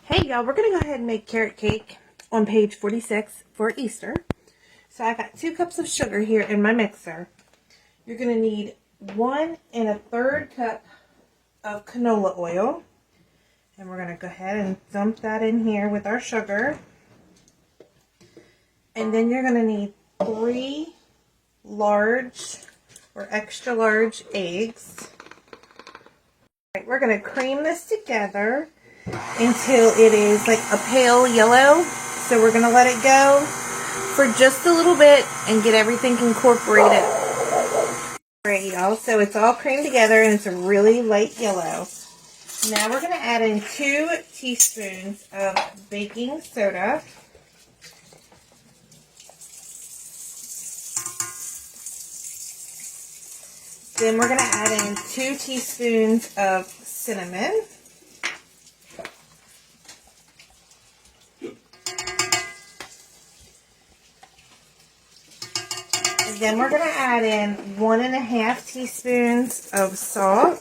Hey y'all, we're going to go ahead and make carrot cake on page 46 for Easter. So I've got 2 cups of sugar here in my mixer. You're going to need 1 1/3 cup of canola oil. And we're going to go ahead and dump that in here with our sugar. And then you're going to need 3 large or extra large eggs. All right, we're going to cream this together until it is like a pale yellow. So we're going to let it go for just a little bit and get everything incorporated. Alright y'all, so it's all creamed together and it's a really light yellow. Now we're going to add in 2 teaspoons of baking soda. Then we're going to add in 2 teaspoons of cinnamon. And then we're going to add in 1 1/2 teaspoons of salt.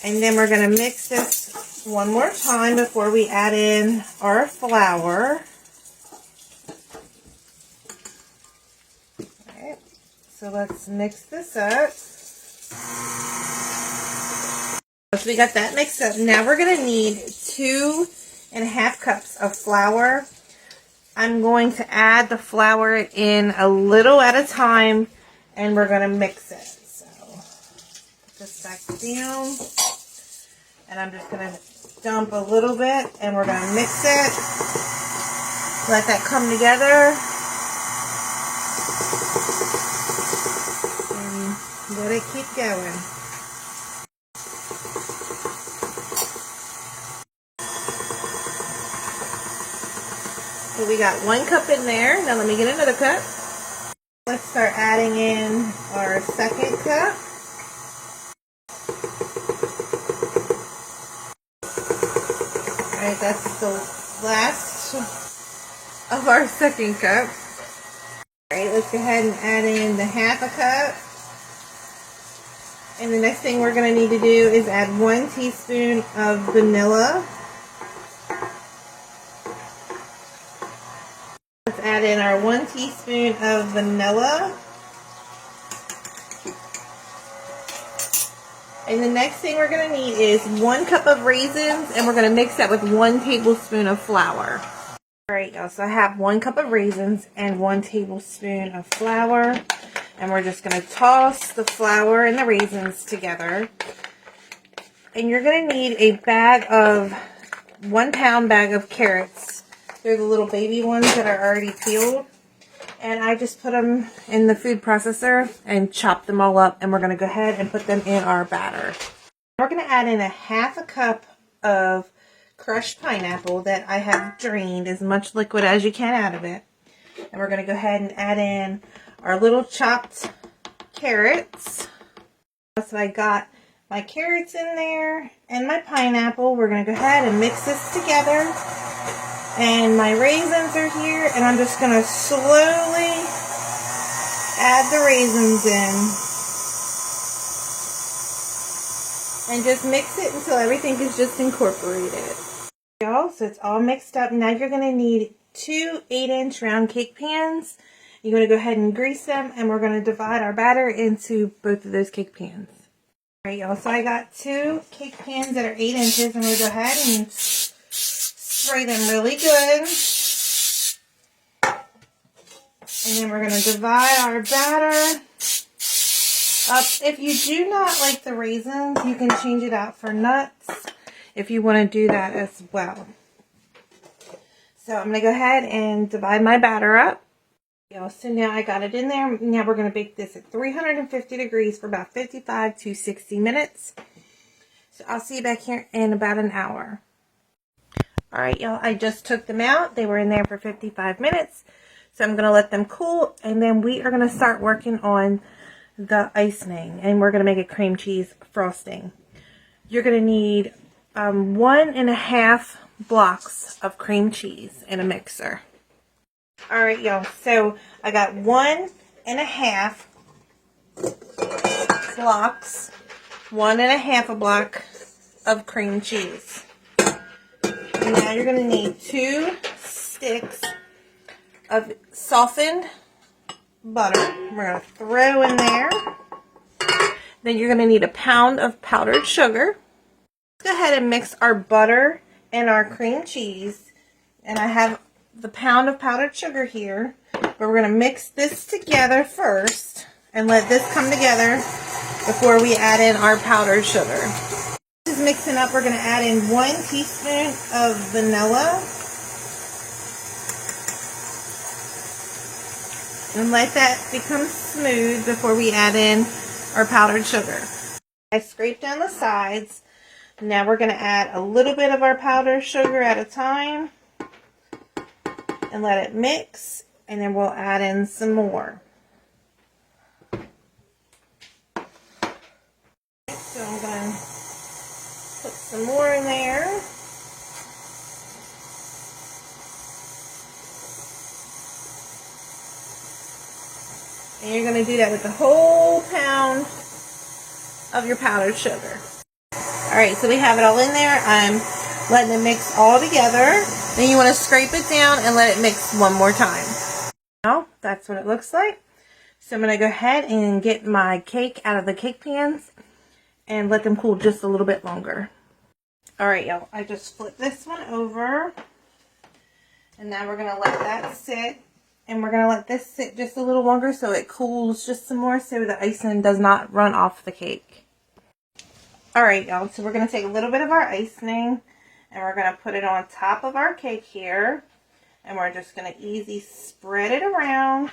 And then we're going to mix this one more time before we add in our flour. Alright, so let's mix this up. So we got that mixed up. Now we're going to need 2 1/2 cups of flour. I'm going to add the flour in a little at a time and we're going to mix it. So put this back down and I'm just going to dump a little bit and we're going to mix it. Let that come together and let it keep going. So we got 1 cup in there. Now let me get another cup. Let's start adding in our 2nd cup. Alright, that's the last of our 2nd cup. Alright, let's go ahead and add in the 1/2 cup. And the next thing we're going to need to do is add 1 teaspoon of vanilla. Let's add in our 1 teaspoon of vanilla. And the next thing we're going to need is 1 cup of raisins, and we're going to mix that with 1 tablespoon of flour. Alright y'all, so I have 1 cup of raisins and 1 tablespoon of flour. And we're just going to toss the flour and the raisins together. And you're going to need a bag of 1 pound bag of carrots. They're the little baby ones that are already peeled. And I just put them in the food processor and chop them all up. And we're going to go ahead and put them in our batter. We're going to add in a 1/2 cup of crushed pineapple that I have drained as much liquid as you can out of it. And we're going to go ahead and add in our little chopped carrots. So I got my carrots in there and my pineapple. We're going to go ahead and mix this together. And my raisins are here, and I'm just going to slowly add the raisins in. And just mix it until everything is just incorporated. Y'all, so it's all mixed up. Now you're going to need 2 8-inch round cake pans. You're going to go ahead and grease them, and we're going to divide our batter into both of those cake pans. Alright y'all, so I got 2 cake pans that are 8 inches, and we'll go ahead and spray them really good. And then we're going to divide our batter up. If you do not like the raisins, you can change it out for nuts if you want to do that as well. So I'm going to go ahead and divide my batter up. So now I got it in there. Now we're going to bake this at 350 degrees for about 55 to 60 minutes. So I'll see you back here in about an hour. Alright y'all, I just took them out. They were in there for 55 minutes. So I'm going to let them cool. And then we are going to start working on the icing. And we're going to make a cream cheese frosting. You're going to need 1 1/2 blocks of cream cheese in a mixer. Alright y'all, so I got 1 1/2 blocks 1.5 a block of cream cheese. And now you're going to need 2 sticks of softened butter. We're going to throw in there. Then you're going to need a pound of powdered sugar. Let's go ahead and mix our butter and our cream cheese. And I have the pound of powdered sugar here. But we're going to mix this together first and let this come together before we add in our powdered sugar. This is mixing up. We're going to add in 1 teaspoon of vanilla. And let that become smooth before we add in our powdered sugar. I scraped down the sides. Now we're going to add a little bit of our powdered sugar at a time and let it mix, and then we'll add in some more. So I'm going to put some more in there. And you're going to do that with the whole pound of your powdered sugar. Alright, so we have it all in there. I'm letting it mix all together. Then you want to scrape it down and let it mix one more time. Now, that's what it looks like. So I'm going to go ahead and get my cake out of the cake pans and let them cool just a little bit longer. Alright, y'all, I just flipped this one over. And now we're going to let that sit. And we're going to let this sit just a little longer so it cools just some more so the icing does not run off the cake. Alright, y'all, so we're going to take a little bit of our icing and we're going to put it on top of our cake here. And we're just going to easy spread it around.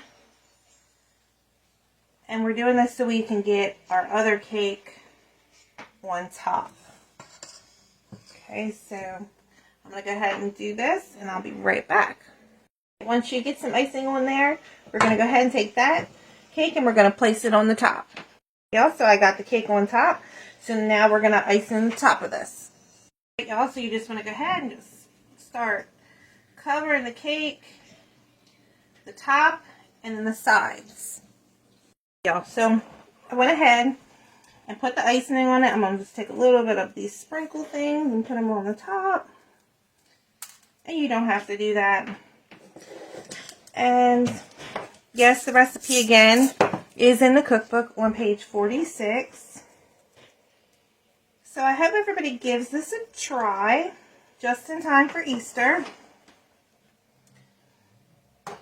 And we're doing this so we can get our other cake on top. Okay, so I'm going to go ahead and do this and I'll be right back. Once you get some icing on there, we're going to go ahead and take that cake and we're going to place it on the top. Y'all, so I got the cake on top. So now we're going to ice in the top of this. Y'all, so you just want to go ahead and just start covering the cake, the top, and then the sides. Y'all, so I went ahead and put the icing on it. I'm going to just take a little bit of these sprinkle things and put them on the top. And you don't have to do that. And yes, the recipe again is in the cookbook on page 46. So I hope everybody gives this a try just in time for Easter.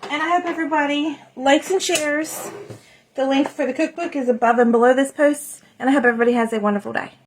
And I hope everybody likes and shares. The link for the cookbook is above and below this post. And I hope everybody has a wonderful day.